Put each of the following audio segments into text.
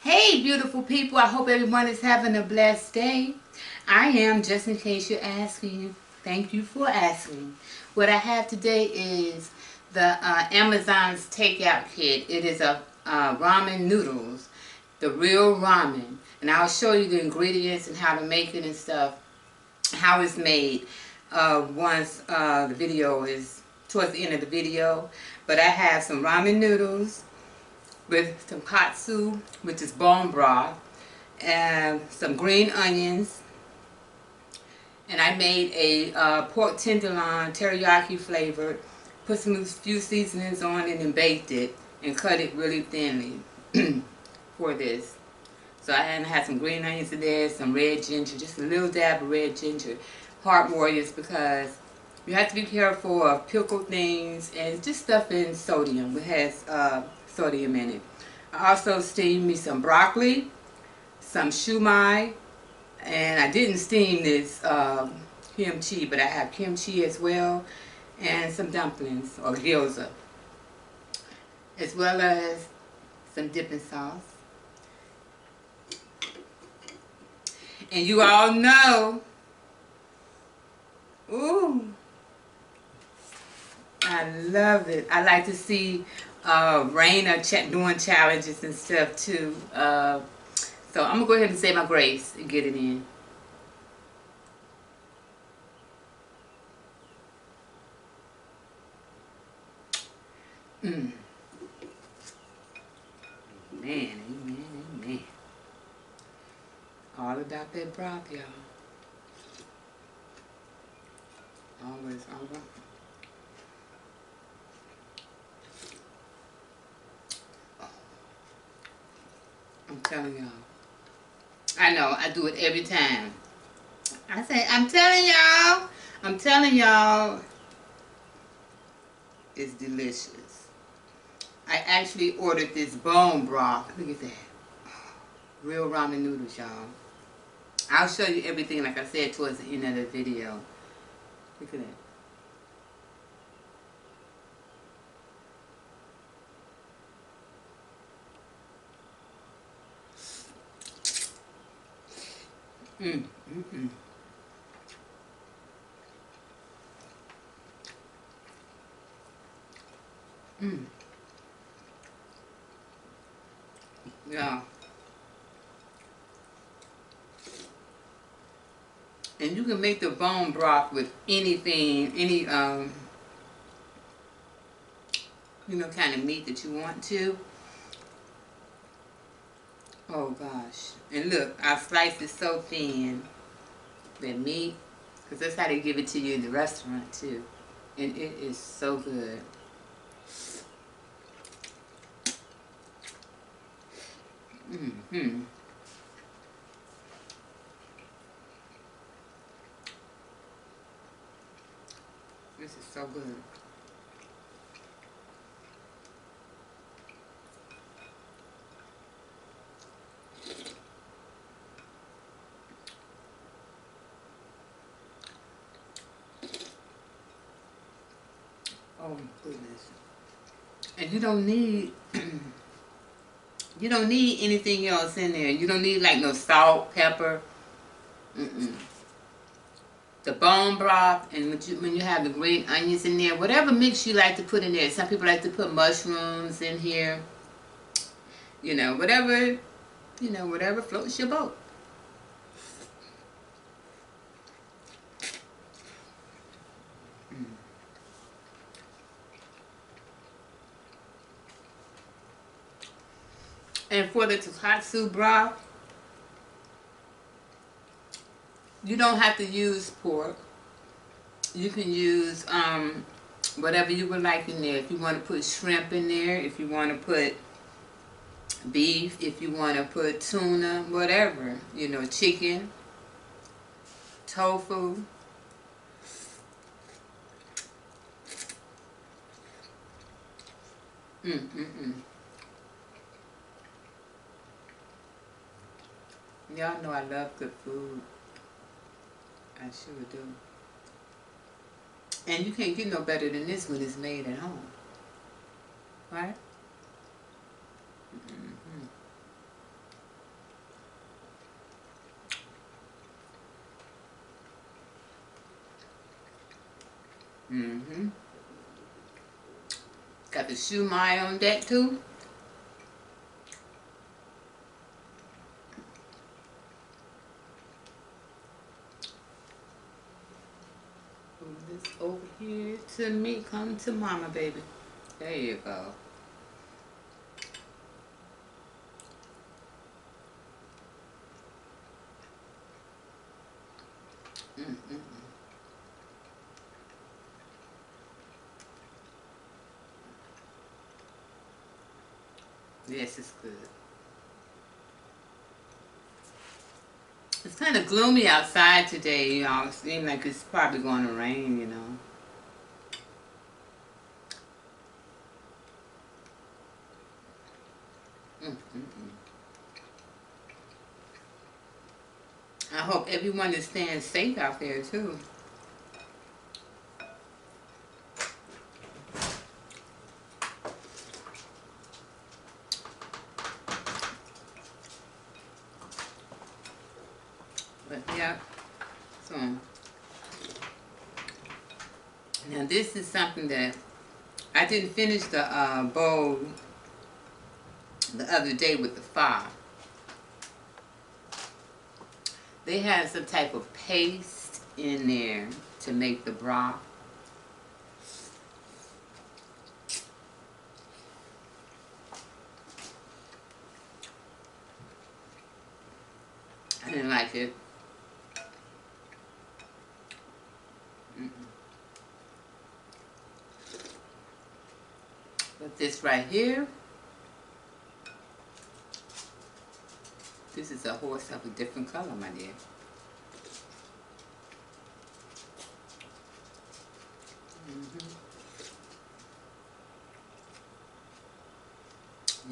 Hey beautiful people, I hope everyone is having a blessed day. I am, just in case you're asking. Thank you for asking. What I have today is the Amazon's Takeout kit. It is a ramen noodles, the real ramen. And I'll show you the ingredients and how to make it and stuff, how it's made once the video is towards the end of the video. But I have some ramen noodles with tonkotsu, which is bone broth, and some green onions. And I made a pork tenderloin teriyaki flavored, put some few seasonings on it and baked it and cut it really thinly for this. So I had some green onions in there, some red ginger, just a little dab of red ginger. Heart warriors, because you have to be careful of pickled things and just stuff in sodium. It has sodium in it. I also steamed me some broccoli, some shumai, and I didn't steam this kimchi, but I have kimchi as well, and some dumplings or gyoza, as well as some dipping sauce. And you all know, ooh, I love it. I like to see Raina doing challenges and stuff too. So I'm going to go ahead and say my grace and get it in. Amen, amen, amen. All about that broth, y'all. Always all about. I'm telling y'all. I know, I do it every time. I say, I'm telling y'all, it's delicious. I actually ordered this bone broth. Look at that. Real ramen noodles, y'all. I'll show you everything, like I said, towards the end of the video. Look at that. Mmm, mmm, mmm. Mmm. Yeah. And you can make the bone broth with anything, any kind of meat that you want to. Oh gosh. And look, I sliced it so thin, that meat, because that's how they give it to you in the restaurant too. And it is so good. Mm-hmm. This is so good. Oh my goodness. And you don't need you don't need anything else in there. You don't need like no salt, pepper. Mm-mm. The bone broth, and when you have the green onions in there, whatever mix you like to put in there. Some people like to put mushrooms in here. Whatever, whatever floats your boat. And for the tonkotsu broth, you don't have to use pork. You can use whatever you would like in there. If you want to put shrimp in there, if you want to put beef, if you want to put tuna, whatever, chicken, tofu. Mm-mm-mm. Y'all know I love good food. I sure do. And you can't get no better than this when it's made at home. Right? Mm-hmm. Mm-hmm. Got the shumai on deck too. Move this over here to me. Come to mama, baby. There you go. Mm-mm. Yes, it's good. It's kind of gloomy outside today, you know. It seems like it's probably going to rain, you know. Mm-mm-mm. I hope everyone is staying safe out there, too. But, yeah. So, now this is something that I didn't finish the bowl the other day with the pho. They had some type of paste in there to make the broth. I didn't like it. Mm-mm. But this right here, this is a horse of a different color, my dear. Mm-hmm.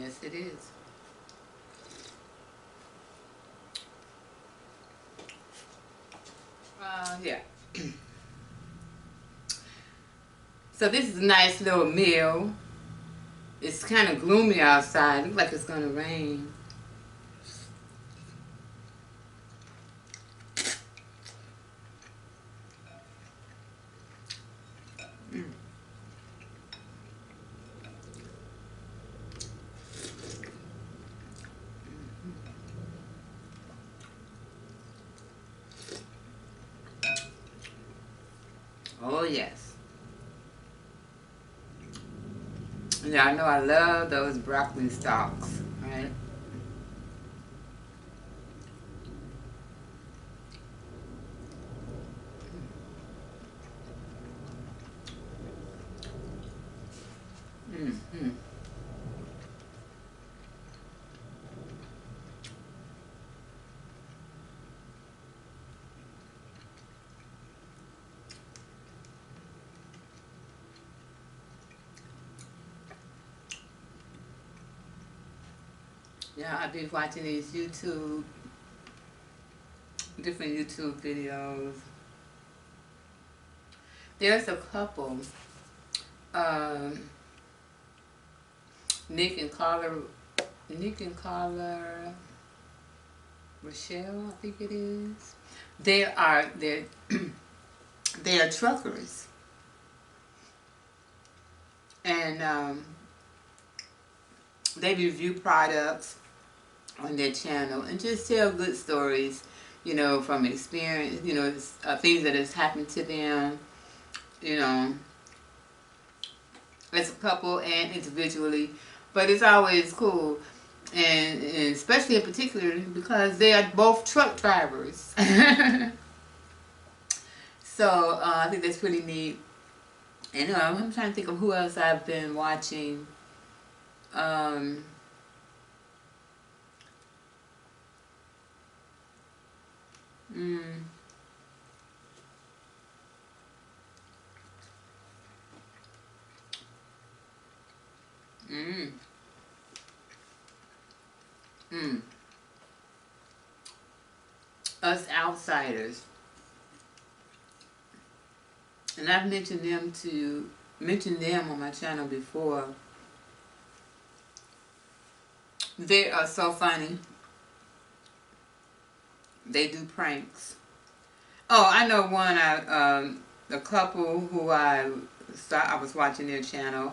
Yes, it is. Yeah. So this is a nice little meal. It's kind of gloomy outside. Looks like it's gonna rain. Mm. Oh yes. Yeah, I know I love those broccoli stalks, right? Mm-hmm. Yeah, I've been watching these different YouTube videos. There's a couple, um, Nick and Carla Rochelle, I think it is. They're they are truckers, and they review products on their channel and just tell good stories, you know, from experience, you know, things that has happened to them, you know, as a couple and individually. But it's always cool, and especially in particular because they are both truck drivers. So I think that's pretty neat. And I'm trying to think of who else I've been watching. Um, mm, mm, mm. Us Outsiders. And I've mentioned them on my channel before. They are so funny. They do pranks. Oh, I know one. the couple who I was watching their channel,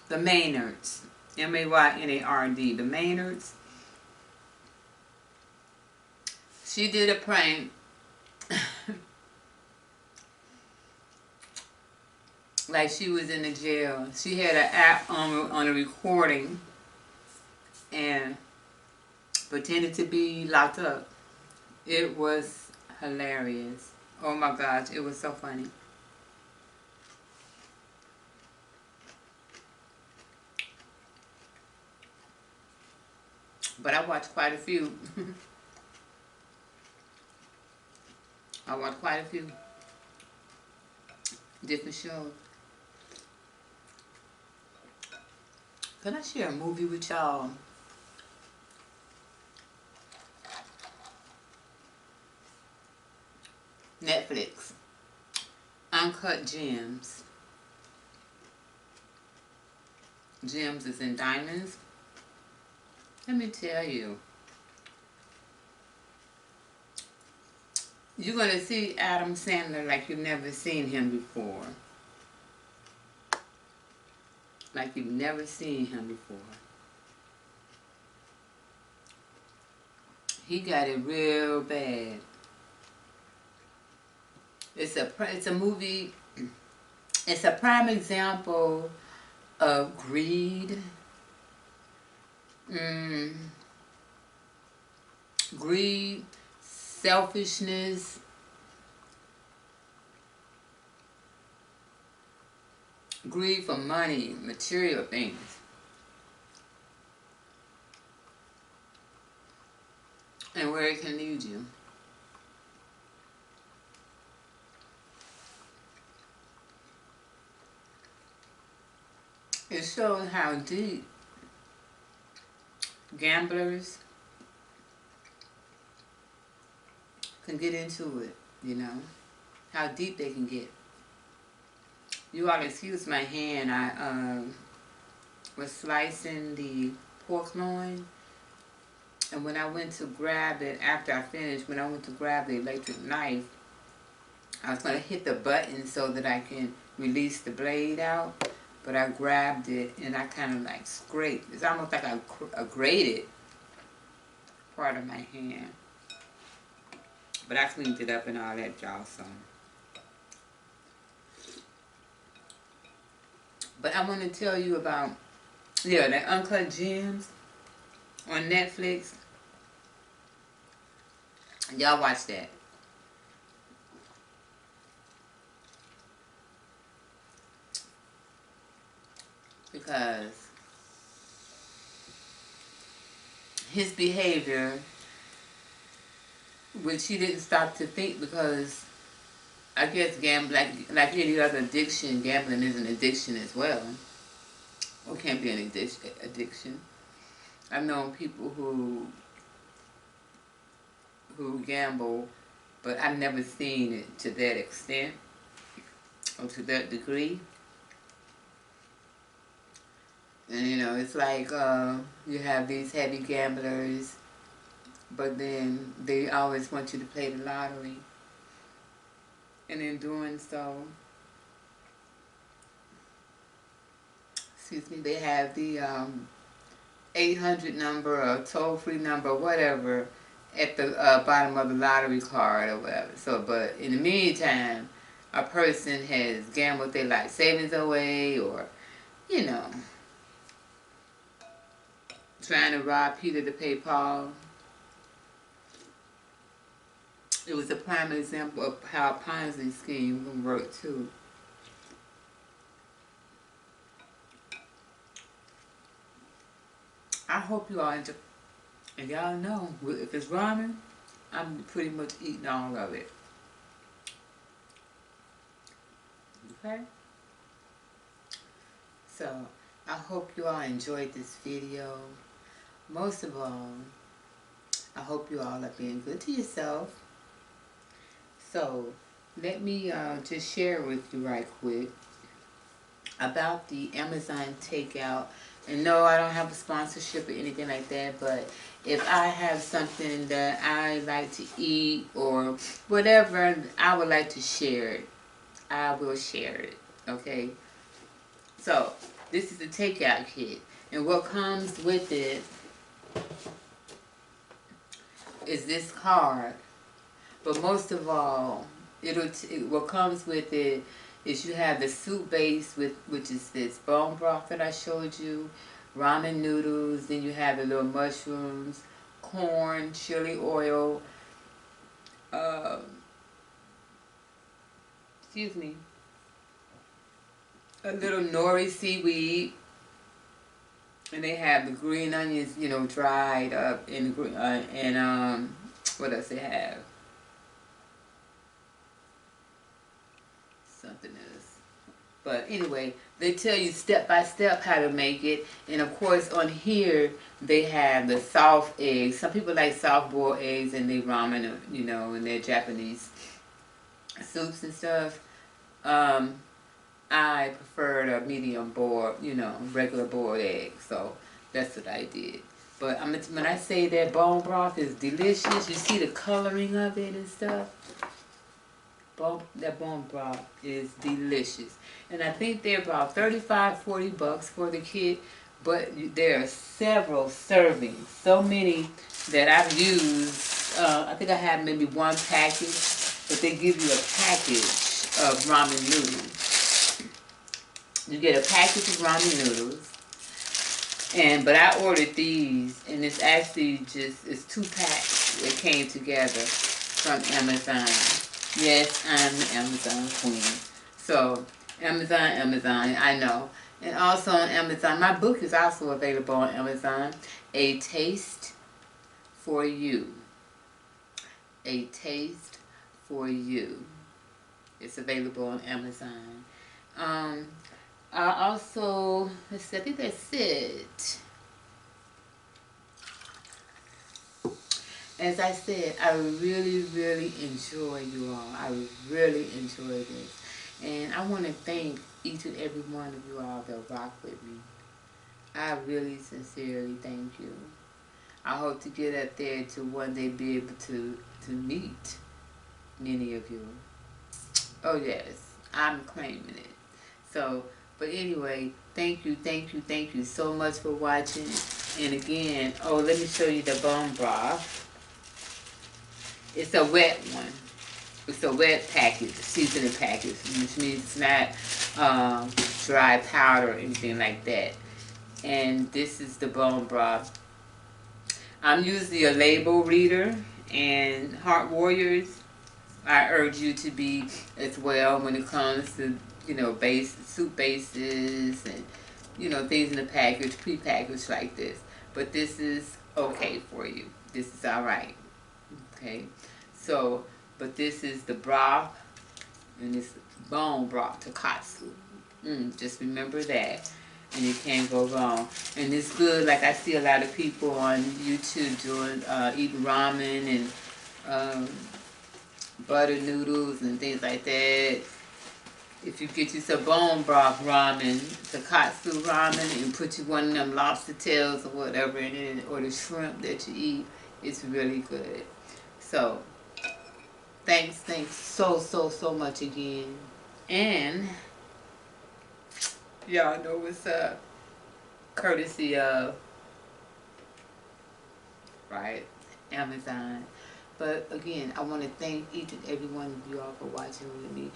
the Maynards, Maynard, the Maynards. She did a prank like she was in the jail. She had an app on a recording and pretended to be locked up. It was hilarious. Oh my gosh, it was so funny. But I watched quite a few. I watched quite a few different shows. Can I share a movie with y'all? Netflix. Uncut Gems. Gems is in diamonds. Let me tell you. You're going to see Adam Sandler like you've never seen him before. Like you've never seen him before. He got it real bad. It's a movie. It's a prime example of greed. Greed, selfishness, greed for money, material things. And where it can lead you. It shows how deep gamblers can get into it, you know, how deep they can get. You all excuse my hand, I was slicing the pork loin, and when I went to grab it, after I finished, when I went to grab the electric knife, I was going to hit the button so that I can release the blade out, but I grabbed it and I kind of like scraped. It's almost like I grated part of my hand. But I cleaned it up and all that, y'all, so. But I want to tell you about, yeah, that Uncut Gems on Netflix. Y'all watch that. Because his behavior, which he didn't stop to think, because I guess gambling, like any other addiction, gambling is an addiction as well. Or can be an addiction. I've known people who gamble, but I've never seen it to that extent or to that degree. And you know, it's like you have these heavy gamblers, but then they always want you to play the lottery. And in doing so, excuse me, they have the 800 number or toll-free number, whatever, at the bottom of the lottery card or whatever. So, but in the meantime, a person has gambled their life savings away, or, you know, trying to rob Peter to pay Paul. It was a prime example of how a Ponzi scheme can work too. I hope you all enjoy. And y'all know, if it's ramen, I'm pretty much eating all of it. Okay? So, I hope you all enjoyed this video. Most of all, I hope you all are being good to yourself. So, let me just share with you right quick. about the Amazon Takeout. And no, I don't have a sponsorship or anything like that, but if I have something that I like to eat or whatever, I would like to share it. I will share it, okay? So, this is the Takeout kit. And what comes with it is this card. But most of all, what comes with it is you have the soup base, which is this bone broth that I showed you, ramen noodles, then you have the little mushrooms, corn, chili oil, uh, excuse me, a little nori seaweed, and they have the green onions, you know, dried up, and what else they have? Something else. But anyway, they tell you step by step how to make it. And of course on here they have the soft eggs. Some people like soft boiled eggs and they ramen, you know, in their Japanese soups and stuff. I preferred a medium boiled, you know, regular boiled egg. So that's what I did. But when I say that bone broth is delicious, you see the coloring of it and stuff. That bone broth is delicious. And I think they're about $35–40 for the kit, but there are several servings, so many that I've used. I think I have maybe one package, but they give you a package of ramen noodles. You get a package of ramen noodles, but I ordered these, and it's actually it's 2 packs that came together from Amazon. Yes, I'm the Amazon queen. So, Amazon, I know. And also on Amazon, my book is also available on Amazon. A Taste for You. A Taste for You. It's available on Amazon. I also, let's see, I think that's it. As I said, I really, really enjoy you all. I really enjoy this. And I want to thank each and every one of you all that rock with me. I really sincerely thank you. I hope to get up there to one day be able to meet many of you. Oh yes, I'm claiming it. So, but anyway, thank you so much for watching. And again, let me show you the bone broth. It's a wet one. It's a wet package, seasoning package, which means it's not dry powder or anything like that. And this is the bone broth. I'm usually a label reader, and Heart Warriors, I urge you to be as well when it comes to, you know, soup bases and, you know, things in the package, pre-packaged like this. But this is okay for you. This is all right. Okay, so, but this is the broth, and it's bone broth, Tonkotsu. Just remember that, and you can't go wrong. And it's good, like I see a lot of people on YouTube doing, eating ramen and butter noodles and things like that. If you get you some bone broth ramen, Tonkotsu ramen, and put you one of them lobster tails or whatever in it, or the shrimp that you eat, it's really good. So, thanks so much again. And, y'all know what's up. Courtesy of, right, Amazon. But again, I want to thank each and every one of you all for watching me.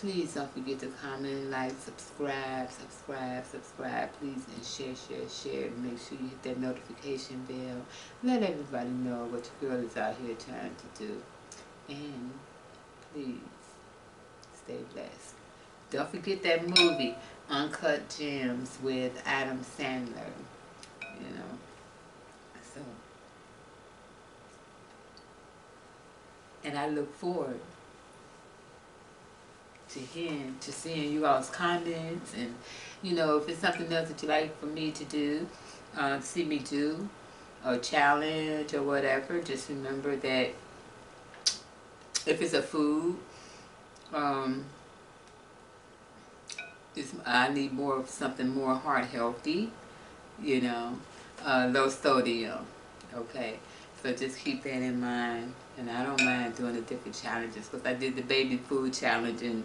Please don't forget to comment, like, subscribe. Please, and share. Make sure you hit that notification bell. Let everybody know what your girl is out here trying to do. And please, stay blessed. Don't forget that movie, Uncut Gems, with Adam Sandler. You know, so. And I look forward to seeing you all's comments, and, you know, if it's something else that you like for me to do, see me do, or challenge or whatever, just remember that if it's a food, I need more of something more heart healthy, you know, low sodium. Okay, so just keep that in mind. And I don't mind doing the different challenges because I did the baby food challenge the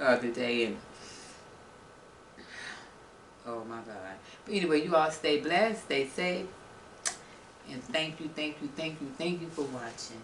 other day, and oh my God. But anyway, you all stay blessed, stay safe, and thank you, thank you, thank you, thank you for watching.